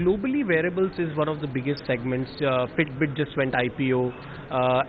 globally, wearables is one of the biggest segments. Fitbit just went IPO.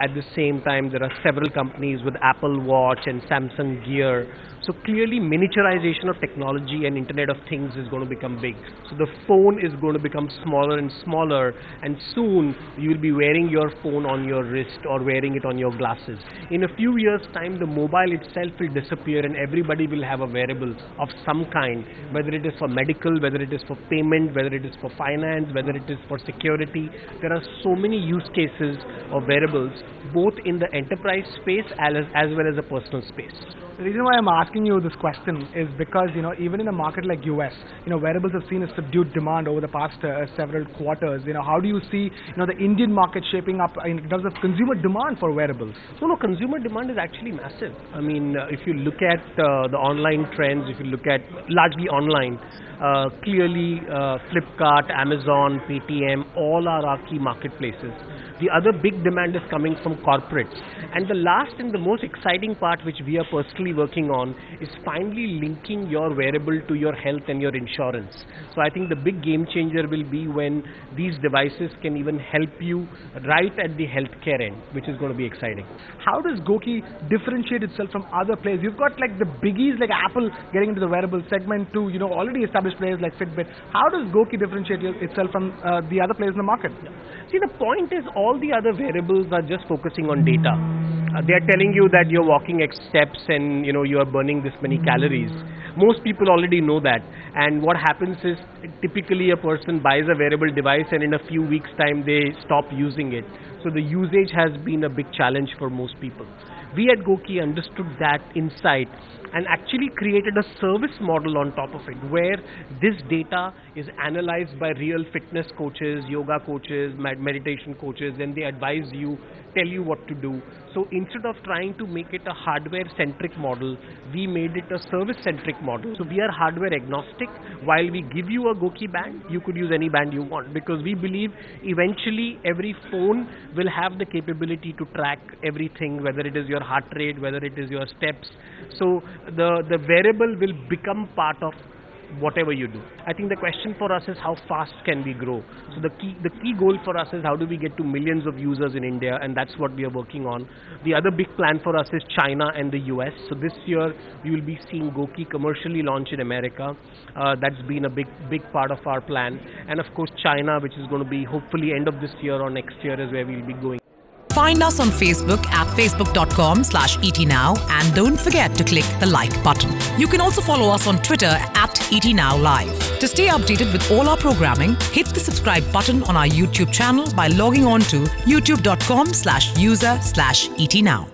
At the same time, there are several companies with Apple Watch and Samsung Gear. So clearly, miniaturization of technology and Internet of Things is going to become big. So the phone is going to become smaller and smaller, and soon you will be wearing your phone on your wrist or wearing it on your glasses. In a few years' time, the mobile itself will disappear, and everybody will have a wearable of some kind, whether it is for medical, whether it is for payment, whether it is for finance, whether it is for security. There are so many use cases of wearables, both in the enterprise space as well as a personal space. The reason why I'm asking you this question is because, even in a market like US, wearables have seen a subdued demand over the past several quarters. How do you see, the Indian market shaping up in terms of consumer demand for wearables? No, consumer demand is actually massive. I mean, if you look at the online trends, if you look at largely online, clearly Flipkart, Amazon, Paytm, all are our key marketplaces. The other big demand is coming from corporates. And the last and the most exciting part, which we are personally working on, is finally linking your wearable to your health and your insurance. So I think the big game changer will be when these devices can even help you right at the healthcare end, which is going to be exciting. How does GOQII differentiate itself from other players? You've got like the biggies like Apple getting into the wearable segment to, already established players like Fitbit. How does GOQII differentiate itself from the other players in the market? See, the point is all the other wearables are just focusing on data. They are telling you that you're walking X steps and you are burning this many calories. Most people already know that, and what happens is typically a person buys a wearable device and in a few weeks time they stop using it. So the usage has been a big challenge for most people. We at GOQII understood that insight and actually created a service model on top of it, where this data is analyzed by real fitness coaches, yoga coaches, meditation coaches, and they advise you, tell you what to do. So instead of trying to make it a hardware-centric model, we made it a service-centric model. So we are hardware agnostic. While we give you a GOQII band, you could use any band you want, because we believe eventually every phone will have the capability to track everything, whether it is your heart rate, whether it is your steps. So the wearable will become part of whatever you do. I think the question for us is how fast can we grow? So the key goal for us is how do we get to millions of users in India, and that's what we are working on. The other big plan for us is China and the US. So this year we will be seeing GOQII commercially launch in America. That's been a big part of our plan. And of course China, which is going to be hopefully end of this year or next year, is where we'll be going. Find us on Facebook at facebook.com/ETNow, and don't forget to click the like button. You can also follow us on Twitter at ETNowLive. To stay updated with all our programming, hit the subscribe button on our YouTube channel by logging on to youtube.com/user/ETNow.